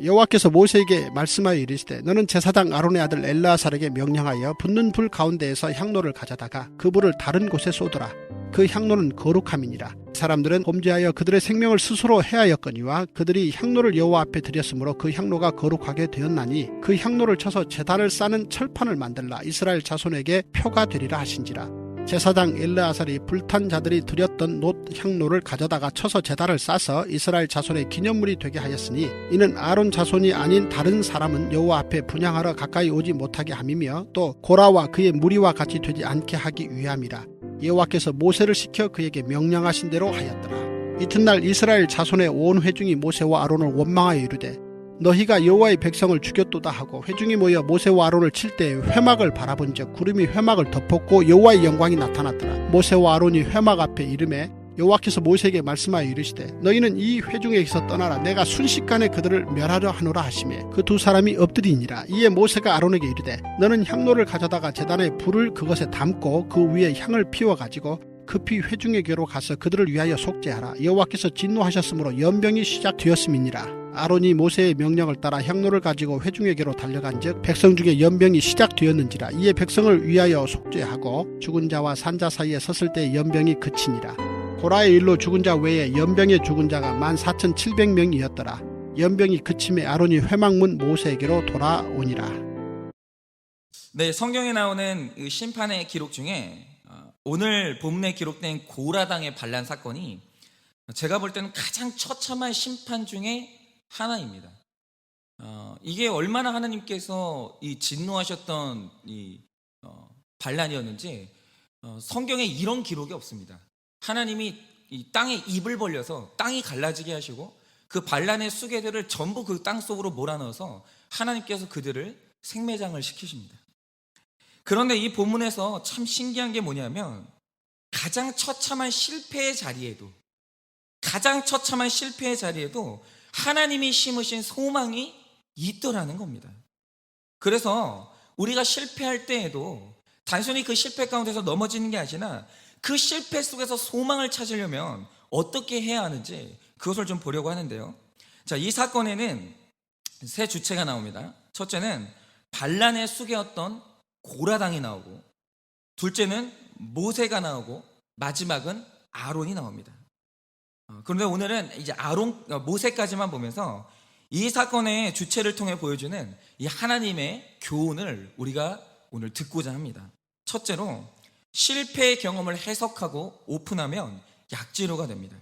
여호와께서 모세에게 말씀하여 이르시되 너는 제사장 아론의 아들 엘르아살에게 명령하여 붙는 불 가운데에서 향로를 가져다가 그 불을 다른 곳에 쏟으라. 그 향로는 거룩함이니라. 사람들은 범죄하여 그들의 생명을 스스로 해하였거니와 그들이 향로를 여호와 앞에 드렸으므로 그 향로가 거룩하게 되었나니 그 향로를 쳐서 제단을 싸는 철판을 만들라. 이스라엘 자손에게 표가 되리라 하신지라. 제사장 엘르아살이 불탄 자들이 드렸던 놋 향로를 가져다가 쳐서 제단을 싸서 이스라엘 자손의 기념물이 되게 하였으니 이는 아론 자손이 아닌 다른 사람은 여호와 앞에 분향하러 가까이 오지 못하게 함이며 또 고라와 그의 무리와 같이 되지 않게 하기 위함이라. 여호와께서 모세를 시켜 그에게 명령하신 대로 하였더라. 이튿날 이스라엘 자손의 온 회중이 모세와 아론을 원망하여 이르되 너희가 여호와의 백성을 죽였도다 하고 회중이 모여 모세와 아론을 칠 때 회막을 바라본즉 구름이 회막을 덮었고 여호와의 영광이 나타났더라. 모세와 아론이 회막 앞에 이르매 여호와께서 모세에게 말씀하여 이르시되 너희는 이 회중에게서 떠나라. 내가 순식간에 그들을 멸하려 하노라 하시매 그 두 사람이 엎드리니라. 이에 모세가 아론에게 이르되 너는 향로를 가져다가 제단에 불을 그것에 담고 그 위에 향을 피워가지고 급히 회중에게로 가서 그들을 위하여 속죄하라. 여호와께서 진노하셨으므로 연병이 시작되었음이니라. 아론이 모세의 명령을 따라 향로를 가지고 회중에게로 달려간즉 백성 중에 연병이 시작되었는지라. 이에 백성을 위하여 속죄하고 죽은 자와 산자 사이에 섰을 때 연병이 그치니라. 고라의 일로 죽은 자 외에 연병에 죽은 자가 14,700명이었더라. 연병이 그침에 아론이 회막문 모세에게로 돌아오니라. 네, 성경에 나오는 이 심판의 기록 중에 오늘 본문에 기록된 고라당의 반란 사건이 제가 볼 때는 가장 처참한 심판 중에 하나입니다. 이게 얼마나 하나님께서 이 진노하셨던 이 반란이었는지 성경에 이런 기록이 없습니다. 하나님이 이 땅에 입을 벌려서 땅이 갈라지게 하시고 그 반란의 수괴들을 전부 그 땅 속으로 몰아넣어서 하나님께서 그들을 생매장을 시키십니다. 그런데 이 본문에서 참 신기한 게 뭐냐면 가장 처참한 실패의 자리에도 하나님이 심으신 소망이 있더라는 겁니다. 그래서 우리가 실패할 때에도 단순히 그 실패 가운데서 넘어지는 게 아니라 그 실패 속에서 소망을 찾으려면 어떻게 해야 하는지 그것을 좀 보려고 하는데요. 자, 이 사건에는 세 주체가 나옵니다. 첫째는 반란의 수괴였던 고라당이 나오고, 둘째는 모세가 나오고, 마지막은 아론이 나옵니다. 그런데 오늘은 이제 모세까지만 보면서 이 사건의 주체를 통해 보여주는 이 하나님의 교훈을 우리가 오늘 듣고자 합니다. 첫째로 실패의 경험을 해석하고 오픈하면 약지로가 됩니다.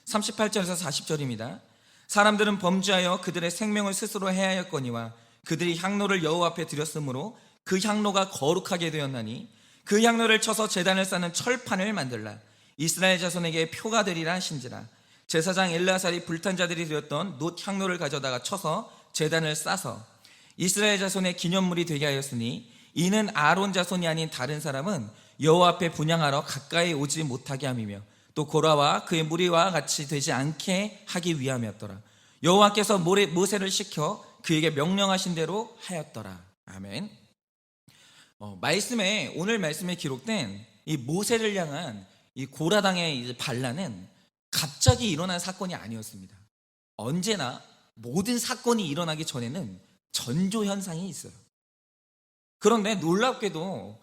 38절에서 40절입니다. 사람들은 범죄하여 그들의 생명을 스스로 해하였거니와 그들이 향로를 여호와 앞에 드렸으므로 그 향로가 거룩하게 되었나니 그 향로를 쳐서 제단을 쌓는 철판을 만들라. 이스라엘 자손에게 표가 되리라 하신지라. 제사장 엘르아살이 불탄 자들이 드렸던 놋 향로를 가져다가 쳐서 제단을 싸서 이스라엘 자손의 기념물이 되게 하였으니 이는 아론 자손이 아닌 다른 사람은 여호와 앞에 분향하러 가까이 오지 못하게 함이며 또 고라와 그의 무리와 같이 되지 않게 하기 위함이었더라. 여호와께서 모세를 시켜 그에게 명령하신 대로 하였더라. 아멘. 오늘 말씀에 기록된 이 모세를 향한 이 고라당의 반란은 갑자기 일어난 사건이 아니었습니다. 언제나 모든 사건이 일어나기 전에는 전조 현상이 있어요. 그런데 놀랍게도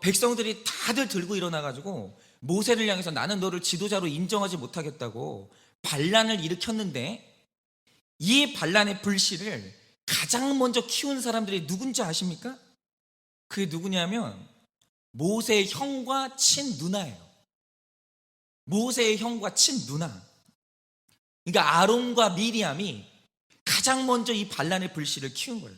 백성들이 다들 들고 일어나가지고 모세를 향해서 나는 너를 지도자로 인정하지 못하겠다고 반란을 일으켰는데, 이 반란의 불씨를 가장 먼저 키운 사람들이 누군지 아십니까? 그게 누구냐면 모세의 형과 친누나예요. 모세의 형과 친누나. 그러니까 아론과 미리암이 가장 먼저 이 반란의 불씨를 키운 거예요.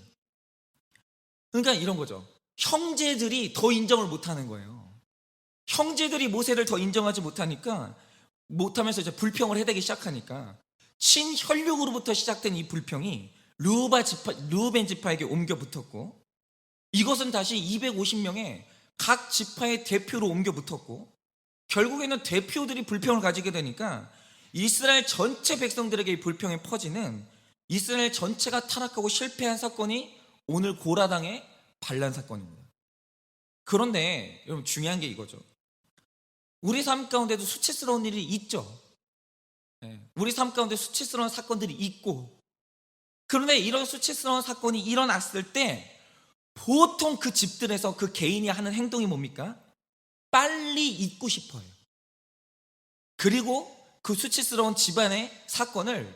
그러니까 이런 거죠. 형제들이 더 인정을 못하는 거예요. 형제들이 모세를 더 인정하지 못하면서 이제 불평을 해대기 시작하니까 친혈육으로부터 시작된 이 불평이 르우벤 지파에게 옮겨 붙었고, 이것은 다시 250명의 각 지파의 대표로 옮겨 붙었고, 결국에는 대표들이 불평을 가지게 되니까 이스라엘 전체 백성들에게 이 불평이 퍼지는 이스라엘 전체가 타락하고 실패한 사건이 오늘 고라당의 반란 사건입니다. 그런데 여러분, 중요한 게 이거죠. 우리 삶 가운데도 수치스러운 일이 있죠. 우리 삶 가운데 수치스러운 사건들이 있고, 그런데 이런 수치스러운 사건이 일어났을 때 보통 그 집들에서 그 개인이 하는 행동이 뭡니까? 빨리 잊고 싶어요. 그리고 그 수치스러운 집안의 사건을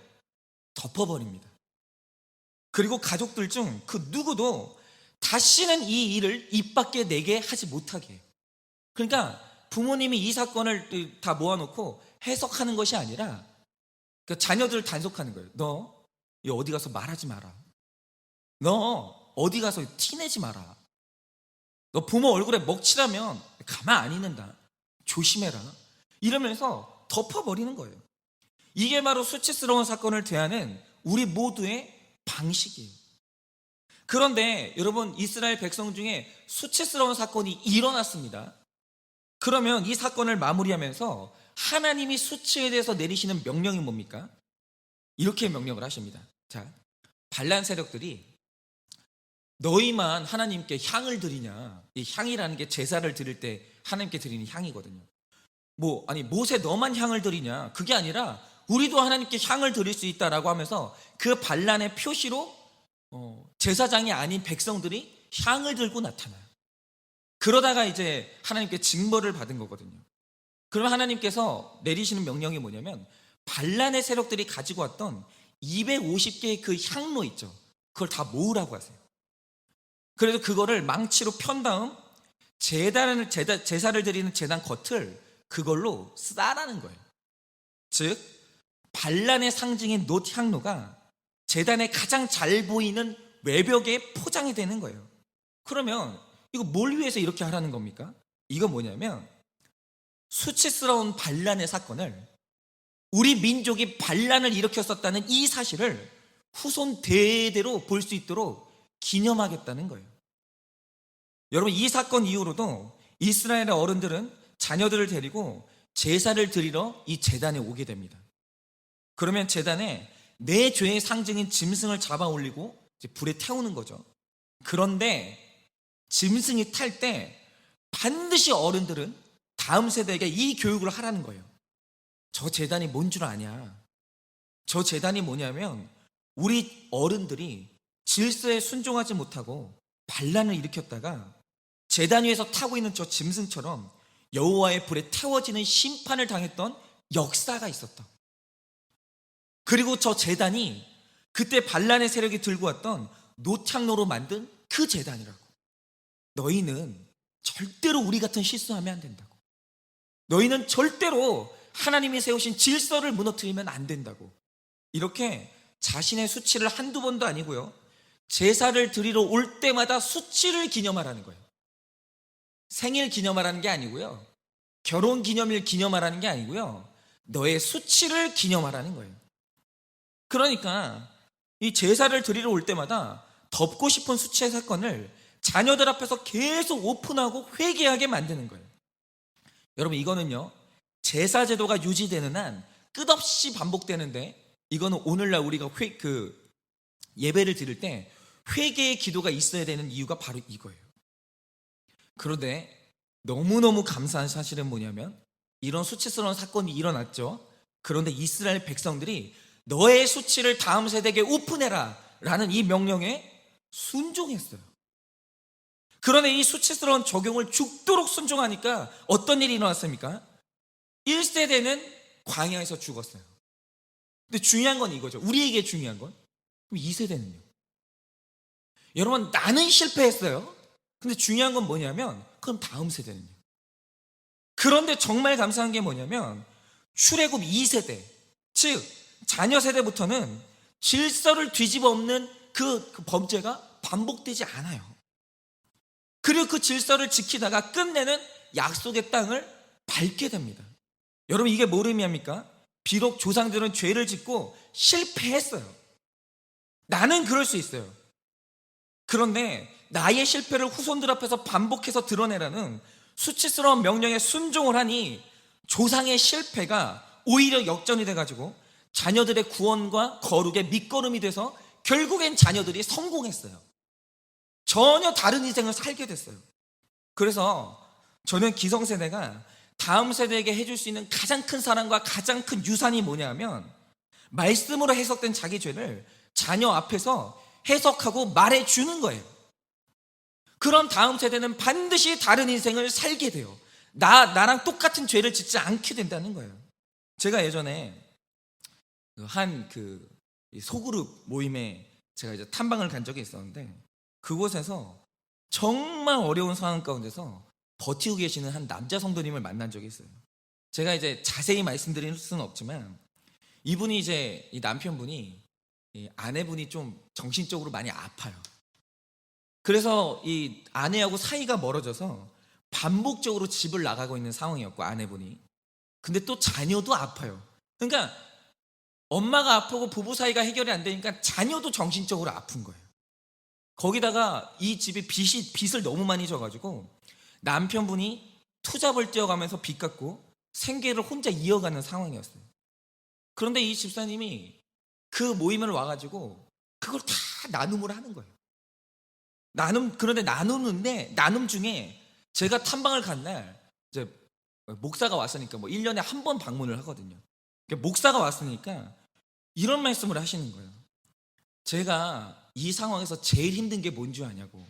덮어버립니다. 그리고 가족들 중 그 누구도 다시는 이 일을 입 밖에 내게 하지 못하게 해요. 그러니까 부모님이 이 사건을 다 모아놓고 해석하는 것이 아니라 그 자녀들을 단속하는 거예요. 너 어디 가서 말하지 마라. 너 어디 가서 티내지 마라. 너 부모 얼굴에 먹칠하면 가만 안 있는다. 조심해라. 이러면서 덮어버리는 거예요. 이게 바로 수치스러운 사건을 대하는 우리 모두의 방식이에요. 그런데 여러분, 이스라엘 백성 중에 수치스러운 사건이 일어났습니다. 그러면 이 사건을 마무리하면서 하나님이 수치에 대해서 내리시는 명령이 뭡니까? 이렇게 명령을 하십니다. 자, 반란 세력들이 너희만 하나님께 향을 드리냐. 이 향이라는 게 제사를 드릴 때 하나님께 드리는 향이거든요. 모세 너만 향을 드리냐. 그게 아니라 우리도 하나님께 향을 드릴 수 있다라고 하면서 그 반란의 표시로 제사장이 아닌 백성들이 향을 들고 나타나요. 그러다가 이제 하나님께 징벌을 받은 거거든요. 그러면 하나님께서 내리시는 명령이 뭐냐면 반란의 세력들이 가지고 왔던 250개의 그 향로 있죠. 그걸 다 모으라고 하세요. 그래서 그거를 망치로 편 다음 제사를 드리는 제단 겉을 그걸로 싸라는 거예요. 즉 반란의 상징인 놋 향로가 제단에 가장 잘 보이는 외벽에 포장이 되는 거예요. 그러면 이거 뭘 위해서 이렇게 하라는 겁니까? 이거 뭐냐면 수치스러운 반란의 사건을, 우리 민족이 반란을 일으켰었다는 이 사실을 후손 대대로 볼 수 있도록 기념하겠다는 거예요. 여러분, 이 사건 이후로도 이스라엘의 어른들은 자녀들을 데리고 제사를 드리러 이 제단에 오게 됩니다. 그러면 제단에 내 죄의 상징인 짐승을 잡아 올리고 이제 불에 태우는 거죠. 그런데 짐승이 탈 때 반드시 어른들은 다음 세대에게 이 교육을 하라는 거예요. 저 제단이 뭔 줄 아냐? 저 제단이 뭐냐면 우리 어른들이 질서에 순종하지 못하고 반란을 일으켰다가 제단 위에서 타고 있는 저 짐승처럼 여호와의 불에 태워지는 심판을 당했던 역사가 있었다. 그리고 저 제단이 그때 반란의 세력이 들고 왔던 노창로로 만든 그 제단이라고. 너희는 절대로 우리 같은 실수하면 안 된다고. 너희는 절대로 하나님이 세우신 질서를 무너뜨리면 안 된다고. 이렇게 자신의 수치를 한두 번도 아니고요, 제사를 드리러 올 때마다 수치를 기념하라는 거예요. 생일 기념하라는 게 아니고요, 결혼 기념일 기념하라는 게 아니고요, 너의 수치를 기념하라는 거예요. 그러니까 이 제사를 드리러 올 때마다 덮고 싶은 수치의 사건을 자녀들 앞에서 계속 오픈하고 회개하게 만드는 거예요. 여러분, 이거는요, 제사 제도가 유지되는 한 끝없이 반복되는데, 이거는 오늘날 우리가 예배를 드릴 때 회개의 기도가 있어야 되는 이유가 바로 이거예요. 그런데 너무너무 감사한 사실은 뭐냐면 이런 수치스러운 사건이 일어났죠. 그런데 이스라엘 백성들이 너의 수치를 다음 세대에게 오픈해라 라는 이 명령에 순종했어요. 그런데 이 수치스러운 적용을 죽도록 순종하니까 어떤 일이 일어났습니까? 1세대는 광야에서 죽었어요. 근데 중요한 건 이거죠. 우리에게 중요한 건, 그럼 2세대는요? 여러분, 나는 실패했어요. 근데 중요한 건 뭐냐면 그럼 다음 세대는요? 그런데 정말 감사한 게 뭐냐면 출애굽 2세대, 즉 자녀 세대부터는 질서를 뒤집어 엎는 그 범죄가 반복되지 않아요. 그리고 그 질서를 지키다가 끝내는 약속의 땅을 밟게 됩니다. 여러분, 이게 뭘 의미합니까? 비록 조상들은 죄를 짓고 실패했어요. 나는 그럴 수 있어요. 그런데 나의 실패를 후손들 앞에서 반복해서 드러내라는 수치스러운 명령에 순종을 하니 조상의 실패가 오히려 역전이 돼가지고 자녀들의 구원과 거룩의 밑거름이 돼서 결국엔 자녀들이 성공했어요. 전혀 다른 인생을 살게 됐어요. 그래서 저는 기성세대가 다음 세대에게 해줄 수 있는 가장 큰 사랑과 가장 큰 유산이 뭐냐면 말씀으로 해석된 자기 죄를 자녀 앞에서 해석하고 말해주는 거예요. 그런 다음 세대는 반드시 다른 인생을 살게 돼요. 나랑 똑같은 죄를 짓지 않게 된다는 거예요. 제가 예전에 한 소그룹 모임에 제가 이제 탐방을 간 적이 있었는데, 그곳에서 정말 어려운 상황 가운데서 버티고 계시는 한 남자 성도님을 만난 적이 있어요. 제가 이제 자세히 말씀드릴 수는 없지만, 이분이 이제 이 남편분이, 이 아내분이 좀 정신적으로 많이 아파요. 그래서 이 아내하고 사이가 멀어져서 반복적으로 집을 나가고 있는 상황이었고, 아내분이. 근데 또 자녀도 아파요. 그러니까 엄마가 아프고 부부 사이가 해결이 안 되니까 자녀도 정신적으로 아픈 거예요. 거기다가 이 집이 빚을 너무 많이 져가지고 남편분이 투잡을 뛰어가면서 빚 갚고 생계를 혼자 이어가는 상황이었어요. 그런데 이 집사님이 그 모임을 와가지고 그걸 다 나눔을 하는 거예요. 그런데 나눔 중에 제가 탐방을 간 날 이제 목사가 왔으니까 뭐 1년에 한 번 방문을 하거든요. 목사가 왔으니까 이런 말씀을 하시는 거예요. 제가 이 상황에서 제일 힘든 게 뭔 줄 아냐고.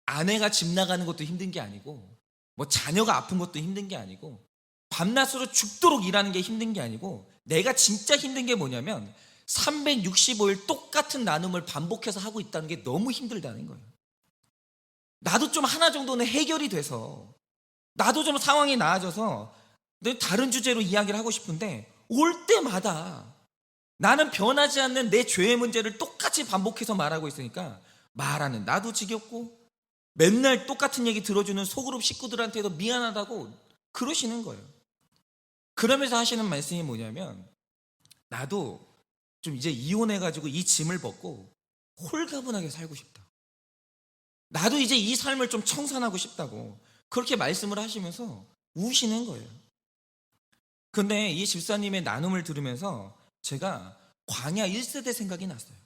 아내가 집 나가는 것도 힘든 게 아니고, 뭐 자녀가 아픈 것도 힘든 게 아니고, 밤낮으로 죽도록 일하는 게 힘든 게 아니고, 내가 진짜 힘든 게 뭐냐면 365일 똑같은 나눔을 반복해서 하고 있다는 게 너무 힘들다는 거예요. 나도 좀 하나 정도는 해결이 돼서, 나도 좀 상황이 나아져서 다른 주제로 이야기를 하고 싶은데, 올 때마다 나는 변하지 않는 내 죄의 문제를 똑같이 반복해서 말하고 있으니까 말하는 나도 지겹고, 맨날 똑같은 얘기 들어주는 소그룹 식구들한테도 미안하다고 그러시는 거예요. 그러면서 하시는 말씀이 뭐냐면, 나도 좀 이제 이혼해가지고 이 짐을 벗고 홀가분하게 살고 싶다. 나도 이제 이 삶을 좀 청산하고 싶다고 그렇게 말씀을 하시면서 우시는 거예요. 근데 이 집사님의 나눔을 들으면서 제가 광야 1세대 생각이 났어요.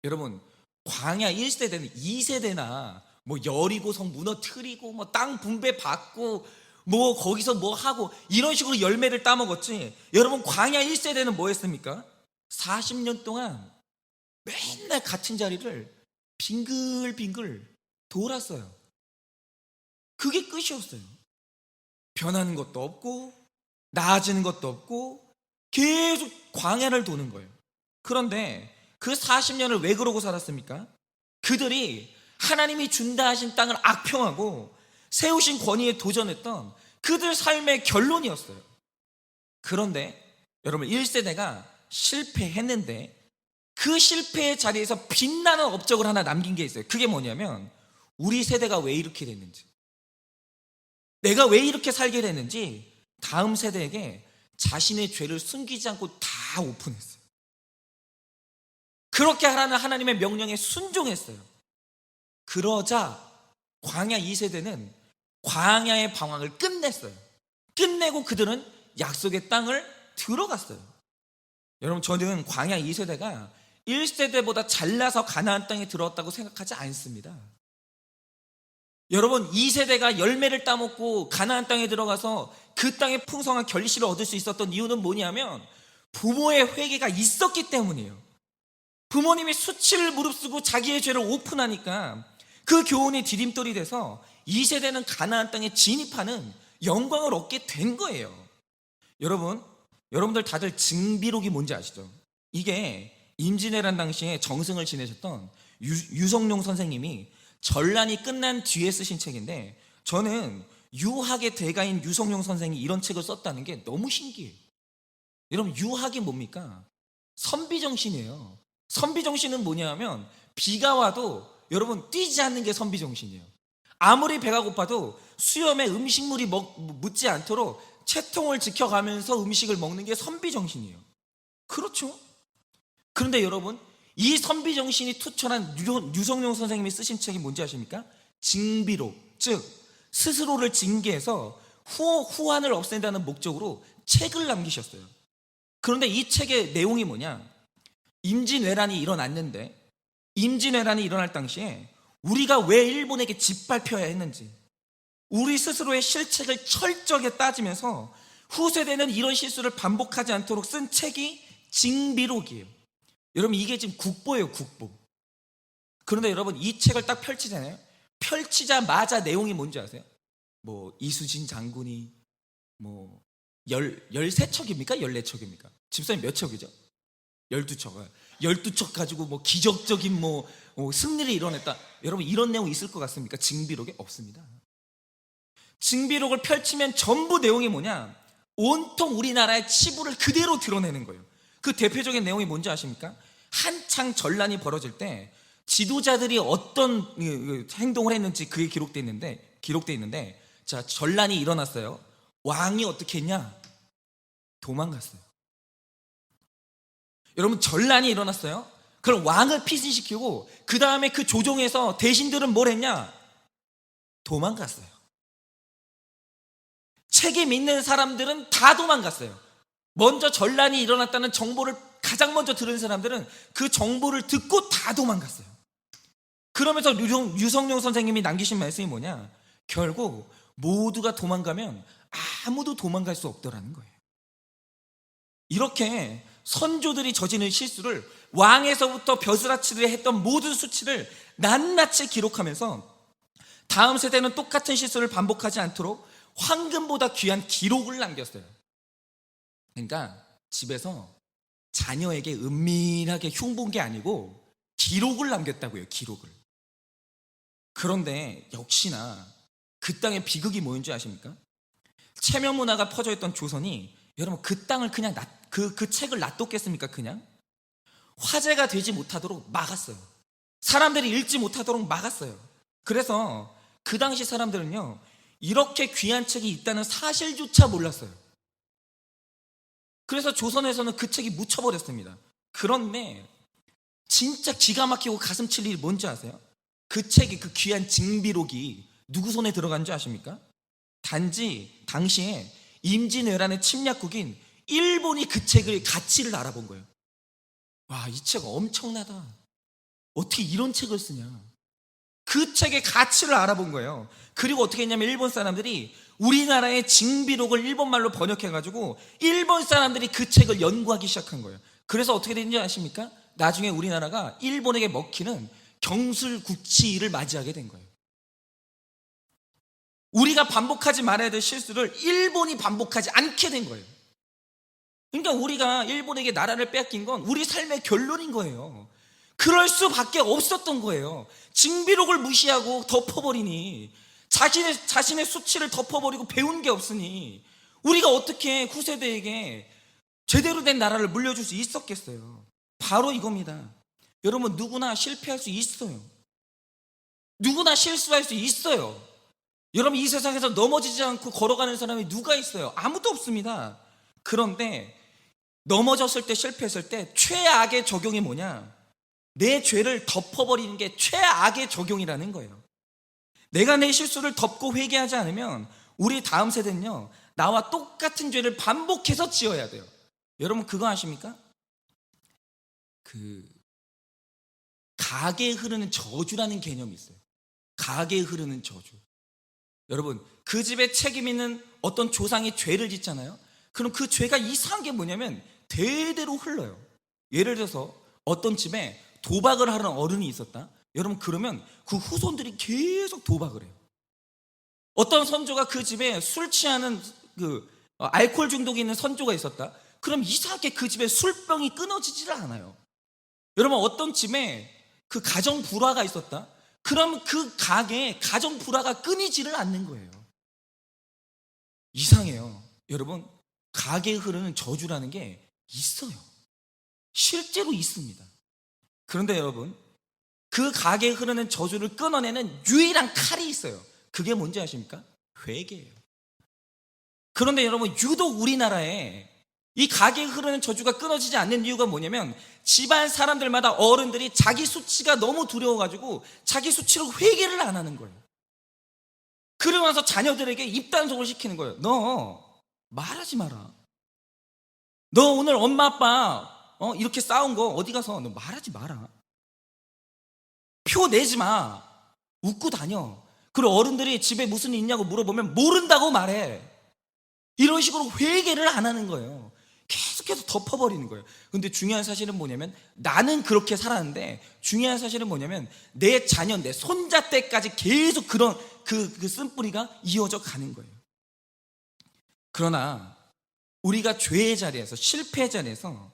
여러분, 광야 1세대는 2세대나 뭐 여리고성 무너뜨리고 뭐 땅 분배 받고 뭐 거기서 뭐 하고 이런 식으로 열매를 따먹었지, 여러분 광야 1세대는 뭐 했습니까? 40년 동안 맨날 같은 자리를 빙글빙글 돌았어요. 그게 끝이었어요. 변하는 것도 없고 나아지는 것도 없고 계속 광야를 도는 거예요. 그런데 그 40년을 왜 그러고 살았습니까? 그들이 하나님이 준다 하신 땅을 악평하고 세우신 권위에 도전했던 그들 삶의 결론이었어요. 그런데 여러분, 1세대가 실패했는데 그 실패의 자리에서 빛나는 업적을 하나 남긴 게 있어요. 그게 뭐냐면, 우리 세대가 왜 이렇게 됐는지, 내가 왜 이렇게 살게 됐는지 다음 세대에게 자신의 죄를 숨기지 않고 다 오픈했어요. 그렇게 하라는 하나님의 명령에 순종했어요. 그러자 광야 2세대는 광야의 방황을 끝냈어요. 끝내고 그들은 약속의 땅을 들어갔어요. 여러분, 저는 광야 2세대가 1세대보다 잘나서 가나안 땅에 들어왔다고 생각하지 않습니다. 여러분, 2세대가 열매를 따먹고 가나안 땅에 들어가서 그 땅의 풍성한 결실을 얻을 수 있었던 이유는 뭐냐면, 부모의 회개가 있었기 때문이에요. 부모님이 수치를 무릅쓰고 자기의 죄를 오픈하니까 그 교훈이 디딤돌이 돼서 2세대는 가나안 땅에 진입하는 영광을 얻게 된 거예요. 여러분들 다들 증비록이 뭔지 아시죠? 이게 임진왜란 당시에 정승을 지내셨던 유성룡 선생님이 전란이 끝난 뒤에 쓰신 책인데, 저는 유학의 대가인 유성룡 선생이 이런 책을 썼다는 게 너무 신기해요. 여러분, 유학이 뭡니까? 선비정신이에요. 선비정신은 뭐냐면, 비가 와도 여러분 뛰지 않는 게 선비정신이에요. 아무리 배가 고파도 수염에 음식물이 묻지 않도록 채통을 지켜가면서 음식을 먹는 게 선비정신이에요. 그렇죠? 그런데 여러분, 이 선비정신이 투철한 유성룡 선생님이 쓰신 책이 뭔지 아십니까? 징비록, 즉 스스로를 징계해서 후환을 없앤다는 목적으로 책을 남기셨어요. 그런데 이 책의 내용이 뭐냐? 임진왜란이 일어났는데, 임진왜란이 일어날 당시에 우리가 왜 일본에게 짓밟혀야 했는지, 우리 스스로의 실책을 철저하게 따지면서 후세대는 이런 실수를 반복하지 않도록 쓴 책이 징비록이에요. 여러분 이게 지금 국보예요, 국보. 그런데 여러분 이 책을 딱 펼치잖아요. 펼치자마자 내용이 뭔지 아세요? 뭐 이수진 장군이 뭐 13척입니까? 14척입니까? 집사님 몇 척이죠? 12척. 12척 가지고 뭐 기적적인 승리를 이뤄냈다. 여러분 이런 내용 있을 것 같습니까? 징비록에 없습니다. 징비록을 펼치면 전부 내용이 뭐냐? 온통 우리나라의 치부를 그대로 드러내는 거예요. 그 대표적인 내용이 뭔지 아십니까? 한창 전란이 벌어질 때 지도자들이 어떤 행동을 했는지 그게 기록되어 있는데 자, 전란이 일어났어요. 왕이 어떻게 했냐? 도망갔어요. 여러분 전란이 일어났어요. 그럼 왕을 피신시키고 그 다음에 그 조종에서 대신들은 뭘 했냐? 도망갔어요. 책임 있는 사람들은 다 도망갔어요. 먼저 전란이 일어났다는 정보를 가장 먼저 들은 사람들은 그 정보를 듣고 다 도망갔어요. 그러면서 유성룡 선생님이 남기신 말씀이 뭐냐? 결국 모두가 도망가면 아무도 도망갈 수 없더라는 거예요. 이렇게 선조들이 저지른 실수를 왕에서부터 벼슬아치를 했던 모든 수치를 낱낱이 기록하면서 다음 세대는 똑같은 실수를 반복하지 않도록 황금보다 귀한 기록을 남겼어요. 그러니까 집에서 자녀에게 은밀하게 흉본 게 아니고 기록을 남겼다고요, 기록을. 그런데 역시나 그 땅의 비극이 뭐인지 아십니까? 체면 문화가 퍼져 있던 조선이 여러분 그 땅을 그냥 그 책을 놔뒀겠습니까? 그냥 화제가 되지 못하도록 막았어요. 사람들이 읽지 못하도록 막았어요. 그래서 그 당시 사람들은요 이렇게 귀한 책이 있다는 사실조차 몰랐어요. 그래서 조선에서는 그 책이 묻혀버렸습니다. 그런데 진짜 기가 막히고 가슴 칠 일이 뭔지 아세요? 그 책이, 그 귀한 징비록이 누구 손에 들어간 줄 아십니까? 단지 당시에 임진왜란의 침략국인 일본이 그 책의 가치를 알아본 거예요. 와, 이 책 엄청나다. 어떻게 이런 책을 쓰냐. 그 책의 가치를 알아본 거예요. 그리고 어떻게 했냐면 일본 사람들이 우리나라의 징비록을 일본말로 번역해가지고 일본 사람들이 그 책을 연구하기 시작한 거예요. 그래서 어떻게 됐는지 아십니까? 나중에 우리나라가 일본에게 먹히는 경술국치를 맞이하게 된 거예요. 우리가 반복하지 말아야 될 실수를 일본이 반복하지 않게 된 거예요. 그러니까 우리가 일본에게 나라를 뺏긴 건 우리 삶의 결론인 거예요. 그럴 수밖에 없었던 거예요. 징비록을 무시하고 덮어버리니 자신의 수치를 덮어버리고 배운 게 없으니 우리가 어떻게 후세대에게 제대로 된 나라를 물려줄 수 있었겠어요. 바로 이겁니다. 여러분 누구나 실패할 수 있어요. 누구나 실수할 수 있어요. 여러분 이 세상에서 넘어지지 않고 걸어가는 사람이 누가 있어요? 아무도 없습니다. 그런데 넘어졌을 때 실패했을 때 최악의 적용이 뭐냐? 내 죄를 덮어버리는 게 최악의 적용이라는 거예요. 내가 내 실수를 덮고 회개하지 않으면 우리 다음 세대는요 나와 똑같은 죄를 반복해서 지어야 돼요. 여러분 그거 아십니까? 그 가게에 흐르는 저주라는 개념이 있어요. 가게에 흐르는 저주. 여러분 그 집에 책임 있는 어떤 조상이 죄를 짓잖아요. 그럼 그 죄가 이상한 게 뭐냐면 대대로 흘러요. 예를 들어서 어떤 집에 도박을 하는 어른이 있었다. 여러분 그러면 그 후손들이 계속 도박을 해요. 어떤 선조가 그 집에 술 취하는 알코올 중독이 있는 선조가 있었다. 그럼 이상하게 그 집에 술병이 끊어지지를 않아요. 여러분 어떤 집에 그 가정 불화가 있었다. 그럼 그 가게에 가정 불화가 끊이지를 않는 거예요. 이상해요. 여러분 가게에 흐르는 저주라는 게 있어요. 실제로 있습니다. 그런데 여러분 그 가게에 흐르는 저주를 끊어내는 유일한 칼이 있어요. 그게 뭔지 아십니까? 회개예요. 그런데 여러분 유독 우리나라에 이 가게에 흐르는 저주가 끊어지지 않는 이유가 뭐냐면 집안 사람들마다 어른들이 자기 수치가 너무 두려워가지고 자기 수치로 회개를 안 하는 거예요. 그러고 나서 자녀들에게 입단속을 시키는 거예요. 너 말하지 마라. 너 오늘 엄마 아빠 이렇게 싸운 거 어디 가서 너 말하지 마라. 표 내지 마. 웃고 다녀. 그리고 어른들이 집에 무슨 일 있냐고 물어보면 모른다고 말해. 이런 식으로 회개를 안 하는 거예요. 계속해서 덮어버리는 거예요. 근데 중요한 사실은 뭐냐면 나는 그렇게 살았는데 중요한 사실은 뭐냐면 내 자녀, 내 손자 때까지 계속 그런 그 쓴뿌리가 이어져 가는 거예요. 그러나 우리가 죄의 자리에서, 실패의 자리에서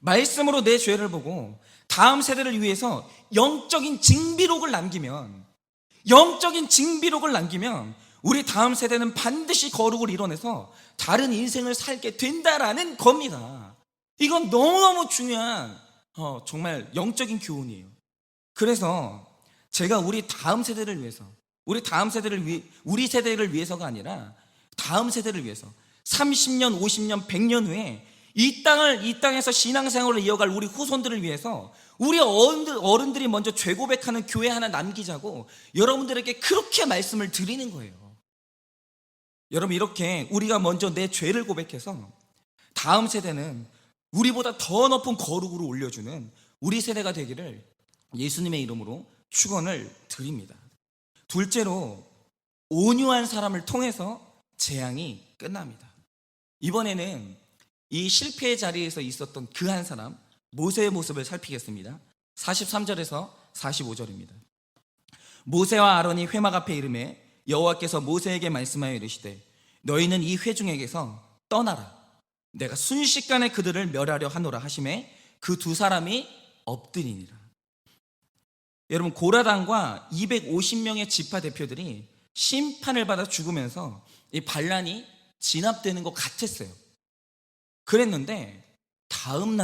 말씀으로 내 죄를 보고 다음 세대를 위해서 영적인 징비록을 남기면 우리 다음 세대는 반드시 거룩을 이뤄내서 다른 인생을 살게 된다라는 겁니다. 이건 너무너무 중요한 정말 영적인 교훈이에요. 그래서 제가 우리 세대를 위해서가 아니라 다음 세대를 위해서 30년, 50년, 100년 후에 이 땅에서 신앙생활을 이어갈 우리 후손들을 위해서 우리 어른들이 먼저 죄 고백하는 교회 하나 남기자고 여러분들에게 그렇게 말씀을 드리는 거예요. 여러분, 이렇게 우리가 먼저 내 죄를 고백해서 다음 세대는 우리보다 더 높은 거룩으로 올려주는 우리 세대가 되기를 예수님의 이름으로 축원을 드립니다. 둘째로, 온유한 사람을 통해서 재앙이 끝납니다. 이번에는 이 실패의 자리에서 있었던 그 한 사람 모세의 모습을 살피겠습니다. 43절에서 45절입니다. 모세와 아론이 회막 앞에 이르매 여호와께서 모세에게 말씀하여 이르시되 너희는 이 회중에게서 떠나라. 내가 순식간에 그들을 멸하려 하노라 하시매 그 두 사람이 엎드리니라. 여러분, 고라단과 250명의 지파 대표들이 심판을 받아 죽으면서 이 반란이 진압되는 것 같았어요. 그랬는데 다음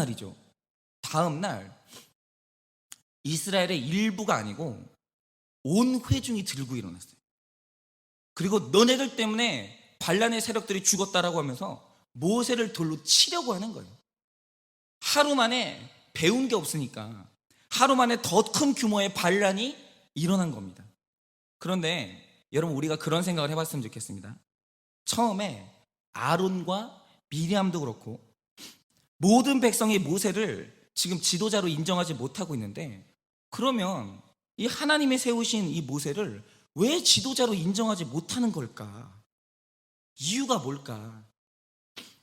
날 이스라엘의 일부가 아니고 온 회중이 들고 일어났어요. 그리고 너네들 때문에 반란의 세력들이 죽었다라고 하면서 모세를 돌로 치려고 하는 거예요. 하루 만에 배운 게 없으니까 하루 만에 더 큰 규모의 반란이 일어난 겁니다. 그런데 여러분, 우리가 그런 생각을 해봤으면 좋겠습니다. 처음에 아론과 미리암도 그렇고 모든 백성이 모세를 지금 지도자로 인정하지 못하고 있는데, 그러면 이 하나님이 세우신 이 모세를 왜 지도자로 인정하지 못하는 걸까? 이유가 뭘까?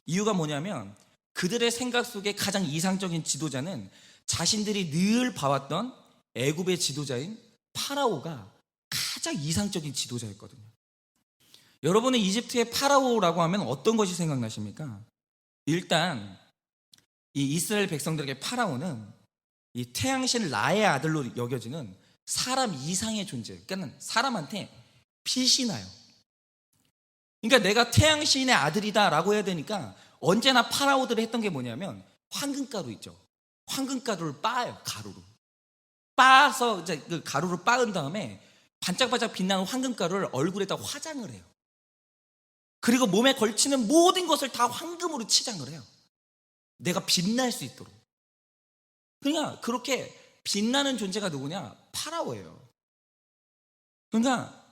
이유가 뭐냐면 그들의 생각 속에 가장 이상적인 지도자는 자신들이 늘 봐왔던 애굽의 지도자인 파라오가 가장 이상적인 지도자였거든요. 여러분은 이집트의 파라오라고 하면 어떤 것이 생각나십니까? 일단 이 이스라엘 백성들에게 파라오는 이 태양신 라의 아들로 여겨지는 사람 이상의 존재, 그러니까 사람한테 빛이 나요. 그러니까 내가 태양신의 아들이다 라고 해야 되니까 언제나 파라오들이 했던 게 뭐냐면 황금가루 있죠. 황금가루를 빻아요. 가루로 빻아서 이제 그 가루를 빻은 다음에 반짝반짝 빛나는 황금가루를 얼굴에다 화장을 해요. 그리고 몸에 걸치는 모든 것을 다 황금으로 치장을 해요. 내가 빛날 수 있도록. 그러니까 그렇게 빛나는 존재가 누구냐? 파라오예요. 그러니까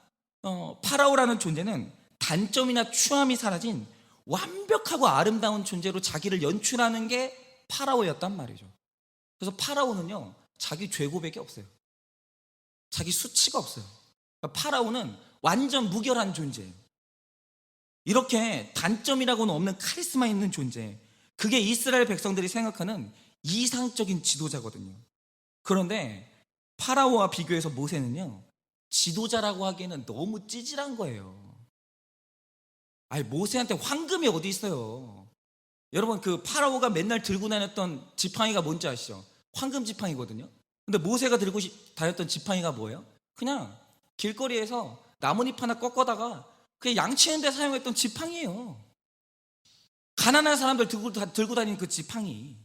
파라오라는 존재는 단점이나 추함이 사라진 완벽하고 아름다운 존재로 자기를 연출하는 게 파라오였단 말이죠. 그래서 파라오는요, 자기 죄 고백이 없어요. 자기 수치가 없어요. 그러니까 파라오는 완전 무결한 존재예요. 이렇게 단점이라고는 없는 카리스마 있는 존재, 그게 이스라엘 백성들이 생각하는 이상적인 지도자거든요. 그런데 파라오와 비교해서 모세는요, 지도자라고 하기에는 너무 찌질한 거예요. 아니, 모세한테 황금이 어디 있어요? 여러분, 그 파라오가 맨날 들고 다녔던 지팡이가 뭔지 아시죠? 황금 지팡이거든요. 근데 모세가 들고 다녔던 지팡이가 뭐예요? 그냥 길거리에서 나뭇잎 하나 꺾어다가 그냥 양치는 데 사용했던 지팡이에요. 가난한 사람들 들고 다니는 그 지팡이.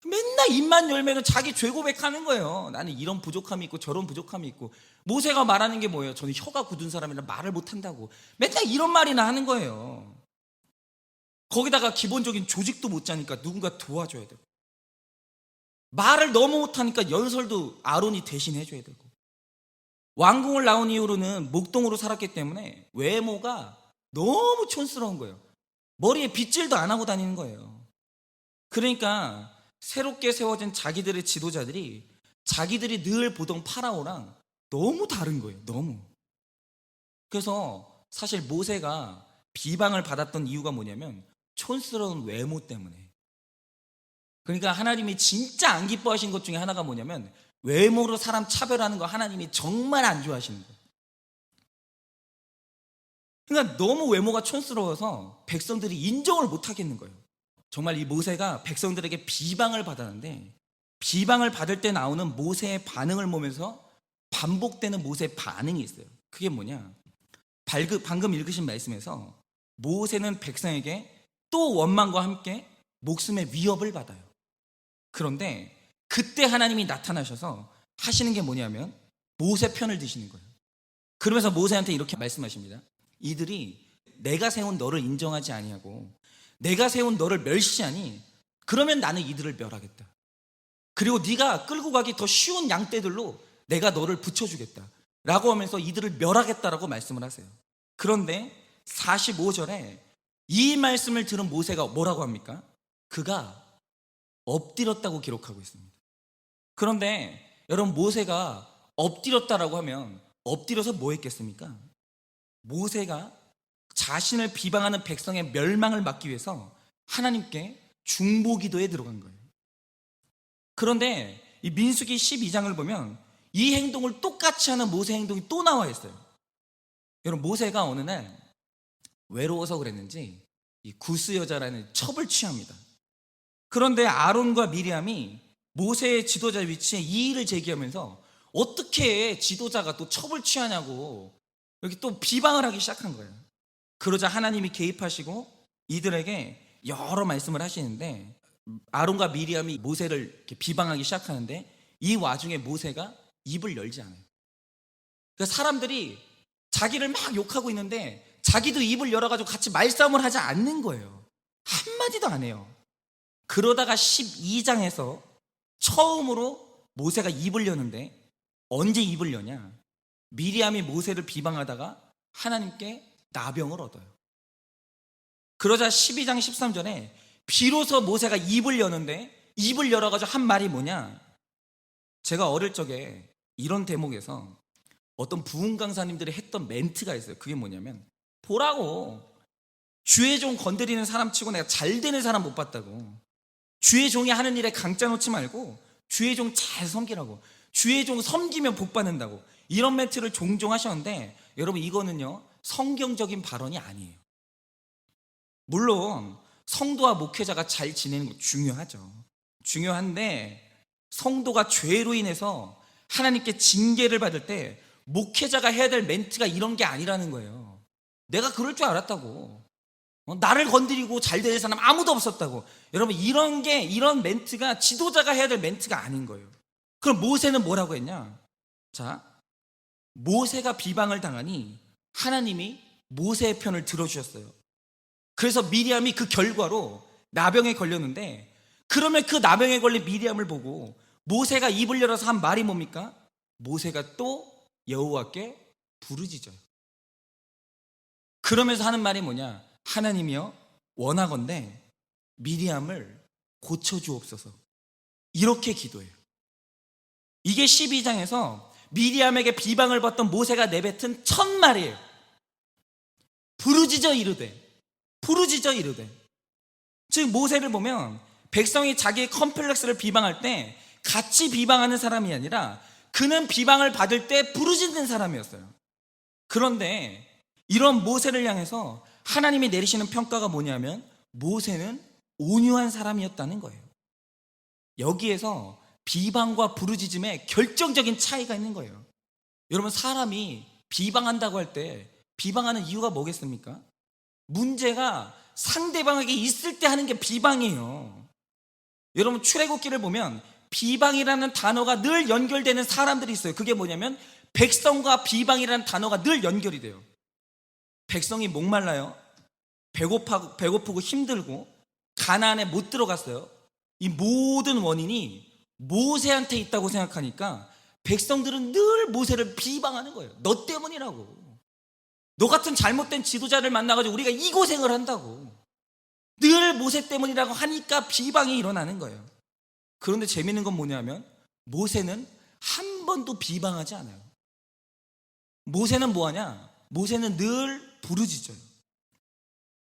맨날 입만 열면 자기 죄 고백하는 거예요. 나는 이런 부족함이 있고 저런 부족함이 있고. 모세가 말하는 게 뭐예요? 저는 혀가 굳은 사람이라 말을 못한다고. 맨날 이런 말이나 하는 거예요. 거기다가 기본적인 조직도 못 짜니까 누군가 도와줘야 되고, 말을 너무 못하니까 연설도 아론이 대신 해줘야 되고, 왕궁을 나온 이후로는 목동으로 살았기 때문에 외모가 너무 촌스러운 거예요. 머리에 빗질도 안 하고 다니는 거예요. 그러니까 새롭게 세워진 자기들의 지도자들이 자기들이 늘 보던 파라오랑 너무 다른 거예요. 너무. 그래서 사실 모세가 비방을 받았던 이유가 뭐냐면 촌스러운 외모 때문에. 그러니까 하나님이 진짜 안 기뻐하신 것 중에 하나가 뭐냐면 외모로 사람 차별하는 거 하나님이 정말 안 좋아하시는 거예요. 그러니까 너무 외모가 촌스러워서 백성들이 인정을 못 하겠는 거예요. 정말 이 모세가 백성들에게 비방을 받았는데 비방을 받을 때 나오는 모세의 반응을 보면서 반복되는 모세의 반응이 있어요. 그게 뭐냐? 방금 읽으신 말씀에서 모세는 백성에게 또 원망과 함께 목숨의 위협을 받아요. 그런데 그때 하나님이 나타나셔서 하시는 게 뭐냐면 모세 편을 드시는 거예요. 그러면서 모세한테 이렇게 말씀하십니다. 이들이 내가 세운 너를 인정하지 아니하고 내가 세운 너를 멸시하니 그러면 나는 이들을 멸하겠다. 그리고 네가 끌고 가기 더 쉬운 양떼들로 내가 너를 붙여주겠다 라고 하면서 이들을 멸하겠다라고 말씀을 하세요. 그런데 45절에 이 말씀을 들은 모세가 뭐라고 합니까? 그가 엎드렸다고 기록하고 있습니다. 그런데 여러분, 모세가 엎드렸다라고 하면 엎드려서 뭐 했겠습니까? 모세가 자신을 비방하는 백성의 멸망을 막기 위해서 하나님께 중보기도에 들어간 거예요. 그런데 이 민수기 12장을 보면 이 행동을 똑같이 하는 모세 행동이 또 나와 있어요. 여러분, 모세가 어느 날 외로워서 그랬는지 이 구스 여자라는 첩을 취합니다. 그런데 아론과 미리암이 모세의 지도자 위치에 이의를 제기하면서 어떻게 지도자가 또 첩을 취하냐고 이렇게 또 비방을 하기 시작한 거예요. 그러자 하나님이 개입하시고 이들에게 여러 말씀을 하시는데 아론과 미리암이 모세를 이렇게 비방하기 시작하는데 이 와중에 모세가 입을 열지 않아요. 그러니까 사람들이 자기를 막 욕하고 있는데 자기도 입을 열어가지고 같이 말싸움을 하지 않는 거예요. 한마디도 안 해요. 그러다가 12장에서 처음으로 모세가 입을 여는데 언제 입을 여냐? 미리암이 모세를 비방하다가 하나님께 나병을 얻어요. 그러자 12장 13절에 비로소 모세가 입을 여는데 입을 열어가지고 한 말이 뭐냐? 제가 어릴 적에 이런 대목에서 어떤 부흥 강사님들이 했던 멘트가 있어요. 그게 뭐냐면 보라고, 주의 종 건드리는 사람 치고 내가 잘 되는 사람 못 봤다고. 주의 종이 하는 일에 강짜 놓지 말고 주의 종 잘 섬기라고. 주의 종 섬기면 복 받는다고. 이런 멘트를 종종 하셨는데 여러분, 이거는요 성경적인 발언이 아니에요. 물론 성도와 목회자가 잘 지내는 거 중요하죠. 중요한데 성도가 죄로 인해서 하나님께 징계를 받을 때 목회자가 해야 될 멘트가 이런 게 아니라는 거예요. 내가 그럴 줄 알았다고. 나를 건드리고 잘 될 사람 아무도 없었다고. 여러분, 이런 멘트가 지도자가 해야 될 멘트가 아닌 거예요. 그럼 모세는 뭐라고 했냐? 자, 모세가 비방을 당하니 하나님이 모세의 편을 들어주셨어요. 그래서 미리암이 그 결과로 나병에 걸렸는데, 그러면 그 나병에 걸린 미리암을 보고 모세가 입을 열어서 한 말이 뭡니까? 모세가 또 여호와께 부르짖어요. 그러면서 하는 말이 뭐냐? 하나님이여, 원하건대 미리암을 고쳐주옵소서. 이렇게 기도해요. 이게 12장에서 미리암에게 비방을 받던 모세가 내뱉은 첫 말이에요. 부르짖어 이르되. 즉 모세를 보면 백성이 자기의 컴플렉스를 비방할 때 같이 비방하는 사람이 아니라 그는 비방을 받을 때 부르짖는 사람이었어요. 그런데 이런 모세를 향해서 하나님이 내리시는 평가가 뭐냐면 모세는 온유한 사람이었다는 거예요. 여기에서 비방과 부르짖음에 결정적인 차이가 있는 거예요. 여러분, 사람이 비방한다고 할 때 비방하는 이유가 뭐겠습니까? 문제가 상대방에게 있을 때 하는 게 비방이에요. 여러분, 출애굽기를 보면 비방이라는 단어가 늘 연결되는 사람들이 있어요. 그게 뭐냐면 백성과 비방이라는 단어가 늘 연결이 돼요. 백성이 목말라요. 배고프고 힘들고 가나안에 못 들어갔어요. 이 모든 원인이 모세한테 있다고 생각하니까 백성들은 늘 모세를 비방하는 거예요. 너 때문이라고. 너 같은 잘못된 지도자를 만나가지고 우리가 이 고생을 한다고. 늘 모세 때문이라고 하니까 비방이 일어나는 거예요. 그런데 재밌는 건 뭐냐면 모세는 한 번도 비방하지 않아요. 모세는 뭐하냐? 모세는 늘 부르짖어요.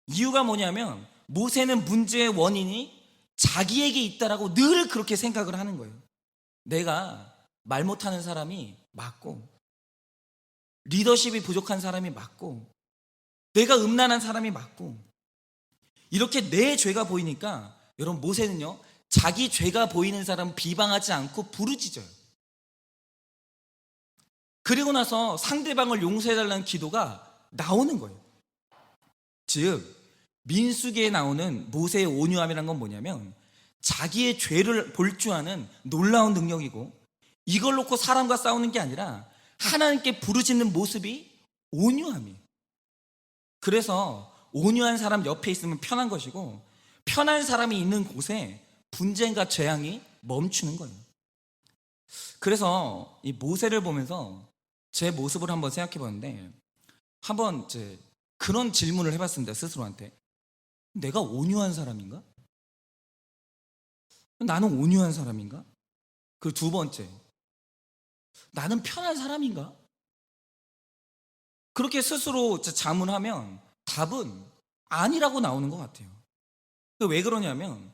이유가 뭐냐면 모세는 문제의 원인이 자기에게 있다라고 늘 그렇게 생각을 하는 거예요. 내가 말 못하는 사람이 맞고, 리더십이 부족한 사람이 맞고, 내가 음란한 사람이 맞고, 이렇게 내 죄가 보이니까 여러분, 모세는요 자기 죄가 보이는 사람 비방하지 않고 부르짖어요. 그리고 나서 상대방을 용서해달라는 기도가 나오는 거예요. 즉 민수기에 나오는 모세의 온유함이란 건 뭐냐면 자기의 죄를 볼 줄 아는 놀라운 능력이고, 이걸 놓고 사람과 싸우는 게 아니라 하나님께 부르짖는 모습이 온유함이에요. 그래서 온유한 사람 옆에 있으면 편한 것이고, 편한 사람이 있는 곳에 분쟁과 재앙이 멈추는 거예요. 그래서 이 모세를 보면서 제 모습을 한번 생각해 봤는데, 한번 이제 그런 질문을 해봤습니다. 스스로한테. 내가 온유한 사람인가? 나는 온유한 사람인가? 그 두 번째, 나는 편한 사람인가? 그렇게 스스로 자문하면 답은 아니라고 나오는 것 같아요. 왜 그러냐면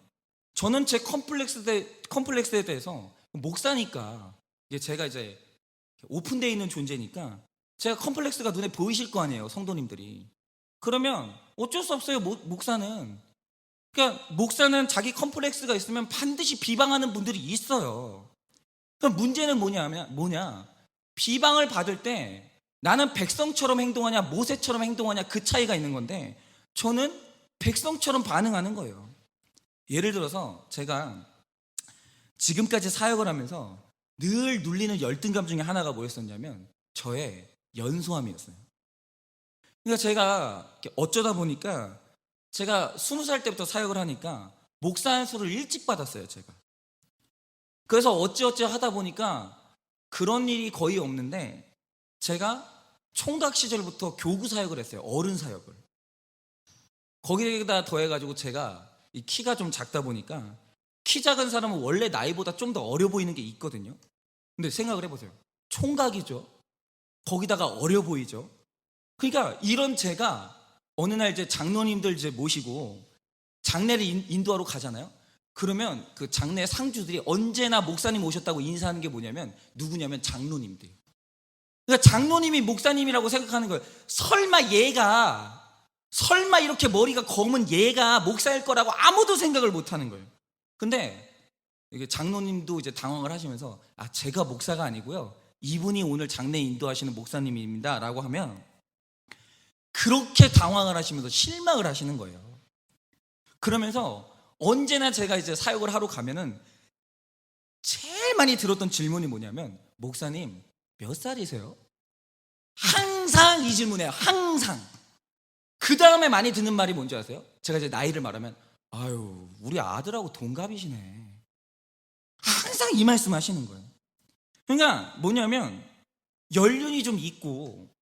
저는 제 컴플렉스에 대해서 목사니까, 제가 이제 오픈되어 있는 존재니까 제가 컴플렉스가 눈에 보이실 거 아니에요, 성도님들이. 그러면 어쩔 수 없어요. 목사는. 그러니까 목사는 자기 컴플렉스가 있으면 반드시 비방하는 분들이 있어요. 그럼 문제는 뭐냐? 비방을 받을 때 나는 백성처럼 행동하냐 모세처럼 행동하냐, 그 차이가 있는 건데, 저는 백성처럼 반응하는 거예요. 예를 들어서 제가 지금까지 사역을 하면서 늘 눌리는 열등감 중에 하나가 뭐였었냐면 저의 연소함이었어요. 그러니까 제가 어쩌다 보니까 제가 20살 때부터 사역을 하니까 목사 안수를 일찍 받았어요, 제가. 그래서 어찌어찌 하다 보니까 그런 일이 거의 없는데, 제가 총각 시절부터 교구 사역을 했어요. 어른 사역을. 거기에다 더해가지고 제가 이 키가 좀 작다 보니까, 키 작은 사람은 원래 나이보다 좀 더 어려 보이는 게 있거든요. 근데 생각을 해보세요. 총각이죠. 거기다가 어려 보이죠. 그러니까 이런 제가 어느 날 이제 장로님들 이제 모시고 장례를 인도하러 가잖아요. 그러면 그 장례 상주들이 언제나 목사님 오셨다고 인사하는 게 뭐냐면, 누구냐면 장로님들. 그러니까 장로님이 목사님이라고 생각하는 거예요. 설마 이렇게 머리가 검은 얘가 목사일 거라고 아무도 생각을 못 하는 거예요. 근데 이게 장로님도 이제 당황을 하시면서, 제가 목사가 아니고요, 이분이 오늘 장례 인도하시는 목사님입니다 라고 하면 그렇게 당황을 하시면서 실망을 하시는 거예요. 그러면서 언제나 제가 이제 사역을 하러 가면은 제일 많이 들었던 질문이 뭐냐면, 목사님 몇 살이세요? 항상 이 질문이에요. 항상. 그 다음에 많이 듣는 말이 뭔지 아세요? 제가 이제 나이를 말하면, 아유, 우리 아들하고 동갑이시네. 항상 이 말씀 하시는 거예요. 그러니까 뭐냐면 연륜이 좀 있고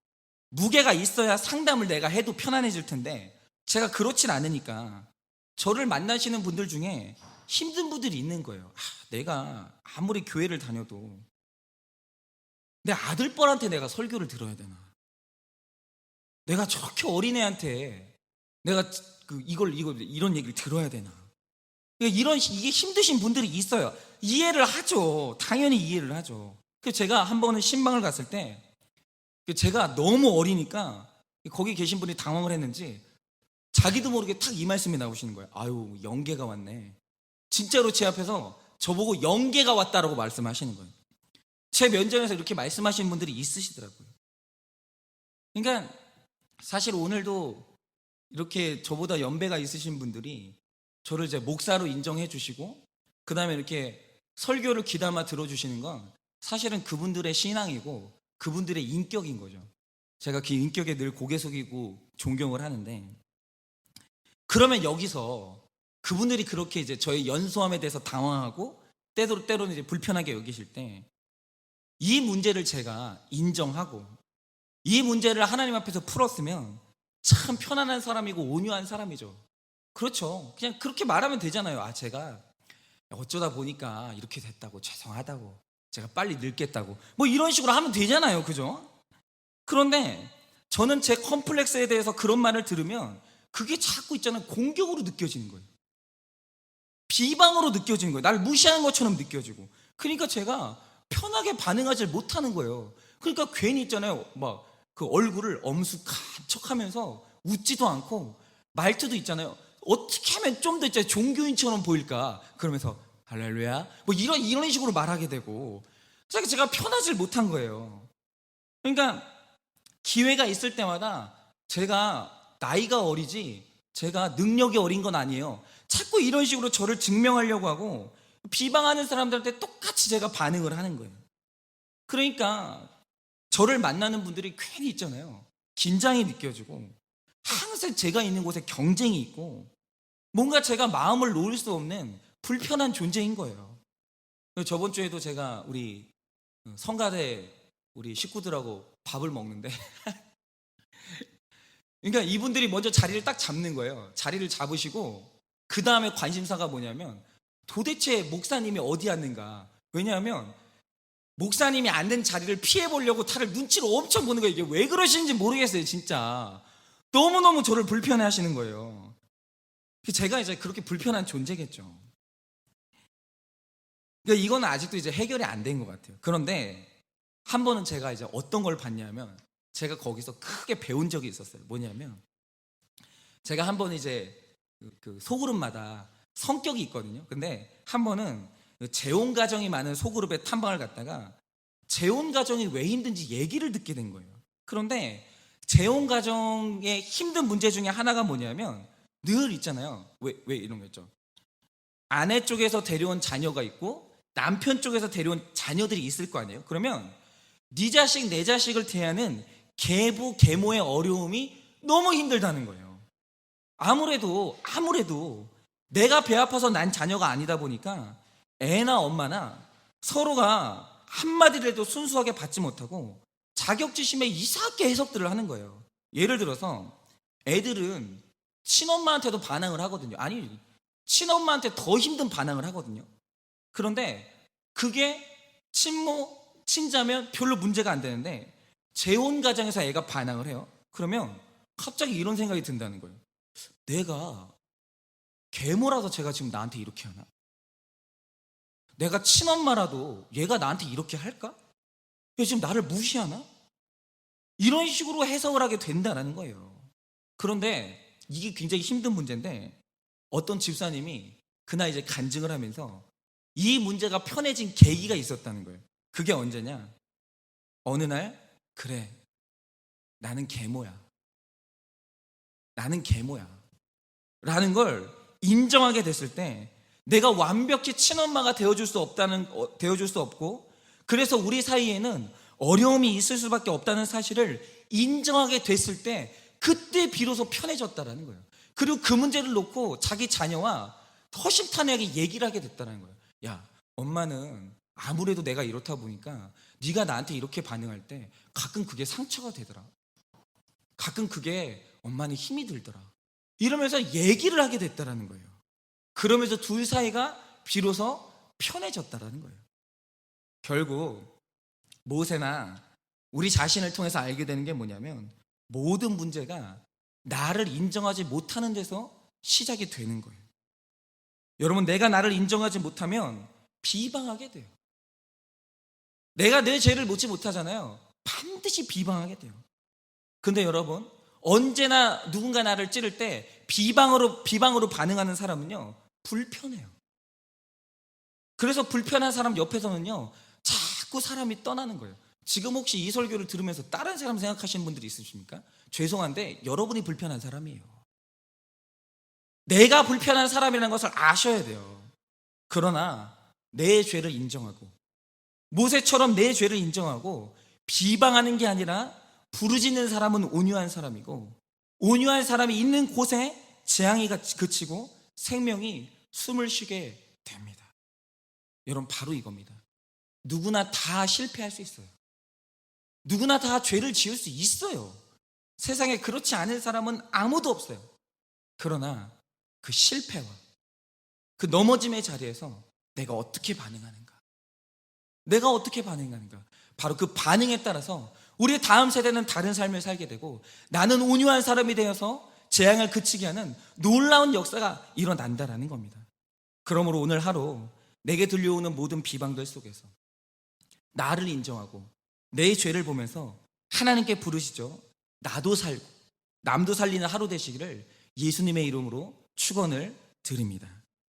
무게가 있어야 상담을 내가 해도 편안해질 텐데, 제가 그렇진 않으니까 저를 만나시는 분들 중에 힘든 분들이 있는 거예요. 내가 아무리 교회를 다녀도 내 아들뻘한테 내가 설교를 들어야 되나? 내가 저렇게 어린애한테 내가 이런 얘기를 들어야 되나? 이게 힘드신 분들이 있어요. 이해를 하죠. 당연히 이해를 하죠. 그래서 제가 한 번은 신방을 갔을 때, 제가 너무 어리니까 거기 계신 분이 당황을 했는지 자기도 모르게 탁 이 말씀이 나오시는 거예요. 아유, 영계가 왔네. 진짜로 제 앞에서 저보고 영계가 왔다라고 말씀하시는 거예요. 제 면전에서 이렇게 말씀하시는 분들이 있으시더라고요. 그러니까 사실 오늘도 이렇게 저보다 연배가 있으신 분들이 저를 이제 목사로 인정해 주시고, 그 다음에 이렇게 설교를 귀담아 들어주시는 건 사실은 그분들의 신앙이고 그분들의 인격인 거죠. 제가 그 인격에 늘 고개 숙이고 존경을 하는데, 그러면 여기서 그분들이 그렇게 이제 저의 연소함에 대해서 당황하고 때로는 이제 불편하게 여기실 때, 이 문제를 제가 인정하고 이 문제를 하나님 앞에서 풀었으면 참 편안한 사람이고 온유한 사람이죠. 그렇죠. 그냥 그렇게 말하면 되잖아요. 제가 어쩌다 보니까 이렇게 됐다고, 죄송하다고, 제가 빨리 늙겠다고, 뭐 이런 식으로 하면 되잖아요. 그죠? 그런데 저는 제 컴플렉스에 대해서 그런 말을 들으면 그게 자꾸 있잖아요. 공격으로 느껴지는 거예요. 비방으로 느껴지는 거예요. 나를 무시하는 것처럼 느껴지고. 그러니까 제가 편하게 반응하지 못하는 거예요. 그러니까 괜히 있잖아요. 막 그 얼굴을 엄숙한 척하면서 웃지도 않고 말투도 있잖아요. 어떻게 하면 좀 더 있잖아요. 종교인처럼 보일까? 그러면서 할렐루야 뭐 이런 식으로 말하게 되고 제가 편하지 못한 거예요. 그러니까 기회가 있을 때마다 제가 나이가 어리지 제가 능력이 어린 건 아니에요. 자꾸 이런 식으로 저를 증명하려고 하고 비방하는 사람들한테 똑같이 제가 반응을 하는 거예요. 그러니까 저를 만나는 분들이 괜히 있잖아요. 긴장이 느껴지고 항상 제가 있는 곳에 경쟁이 있고 뭔가 제가 마음을 놓을 수 없는 불편한 존재인 거예요. 저번 주에도 제가 우리 성가대 우리 식구들하고 밥을 먹는데 그러니까 이분들이 먼저 자리를 딱 잡는 거예요. 자리를 잡으시고 그 다음에 관심사가 뭐냐면 도대체 목사님이 어디 앉는가. 왜냐하면 목사님이 앉는 자리를 피해보려고 다들 눈치를 엄청 보는 거예요. 이게 왜 그러시는지 모르겠어요. 진짜 너무너무 저를 불편해 하시는 거예요. 제가 이제 그렇게 불편한 존재겠죠. 그러니까 이건 아직도 이제 해결이 안 된 것 같아요. 그런데 한 번은 제가 이제 어떤 걸 봤냐면 제가 거기서 크게 배운 적이 있었어요. 뭐냐면 제가 한 번 이제 그 소그룹마다 성격이 있거든요. 근데 한 번은 재혼 가정이 많은 소그룹에 탐방을 갔다가 재혼 가정이 왜 힘든지 얘기를 듣게 된 거예요. 그런데 재혼 가정의 힘든 문제 중에 하나가 뭐냐면 늘 있잖아요. 왜 이런 거 있죠. 아내 쪽에서 데려온 자녀가 있고 남편 쪽에서 데려온 자녀들이 있을 거 아니에요. 그러면 네 자식 내 자식을 대하는 계부 계모의 어려움이 너무 힘들다는 거예요. 아무래도 내가 배 아파서 난 자녀가 아니다 보니까 애나 엄마나 서로가 한마디라도 순수하게 받지 못하고 자격지심에 이상하게 해석들을 하는 거예요. 예를 들어서 애들은 친엄마한테도 반항을 하거든요. 아니, 친엄마한테 더 힘든 반항을 하거든요. 그런데 그게 친모, 친자면 별로 문제가 안 되는데 재혼 가정에서 애가 반항을 해요. 그러면 갑자기 이런 생각이 든다는 거예요. 내가 계모라서 제가 지금 나한테 이렇게 하나? 내가 친엄마라도 얘가 나한테 이렇게 할까? 얘 지금 나를 무시하나? 이런 식으로 해석을 하게 된다는 거예요. 그런데 이게 굉장히 힘든 문제인데 어떤 집사님이 그날 이제 간증을 하면서 이 문제가 편해진 계기가 있었다는 거예요. 그게 언제냐? 어느 날 그래 나는 계모야 라는 걸 인정하게 됐을 때 내가 완벽히 친엄마가 되어줄 수 없고 그래서 우리 사이에는 어려움이 있을 수밖에 없다는 사실을 인정하게 됐을 때 그때 비로소 편해졌다는 거예요. 그리고 그 문제를 놓고 자기 자녀와 허심탄회하게 얘기를 하게 됐다는 거예요. 야, 엄마는 아무래도 내가 이렇다 보니까 네가 나한테 이렇게 반응할 때 가끔 그게 상처가 되더라. 가끔 그게 엄마는 힘이 들더라. 이러면서 얘기를 하게 됐다는 거예요. 그러면서 둘 사이가 비로소 편해졌다는 거예요. 결국 모세나 우리 자신을 통해서 알게 되는 게 뭐냐면 모든 문제가 나를 인정하지 못하는 데서 시작이 되는 거예요. 여러분, 내가 나를 인정하지 못하면 비방하게 돼요. 내가 내 죄를 묻지 못하잖아요. 반드시 비방하게 돼요. 근데 여러분, 언제나 누군가 나를 찌를 때 비방으로 반응하는 사람은요, 불편해요. 그래서 불편한 사람 옆에서는요, 자꾸 사람이 떠나는 거예요. 지금 혹시 이 설교를 들으면서 다른 사람 생각하시는 분들이 있으십니까? 죄송한데 여러분이 불편한 사람이에요. 내가 불편한 사람이라는 것을 아셔야 돼요. 그러나 내 죄를 인정하고 모세처럼 내 죄를 인정하고 비방하는 게 아니라 부르짖는 사람은 온유한 사람이고 온유한 사람이 있는 곳에 재앙이 그치고 생명이 숨을 쉬게 됩니다. 여러분, 바로 이겁니다. 누구나 다 실패할 수 있어요. 누구나 다 죄를 지을 수 있어요. 세상에 그렇지 않은 사람은 아무도 없어요. 그러나 그 실패와 그 넘어짐의 자리에서 내가 어떻게 반응하는가? 바로 그 반응에 따라서 우리의 다음 세대는 다른 삶을 살게 되고 나는 온유한 사람이 되어서 재앙을 그치게 하는 놀라운 역사가 일어난다라는 겁니다. 그러므로 오늘 하루 내게 들려오는 모든 비방들 속에서 나를 인정하고 내 죄를 보면서 하나님께 부르시죠. 나도 살고 남도 살리는 하루 되시기를 예수님의 이름으로 축원을 드립니다.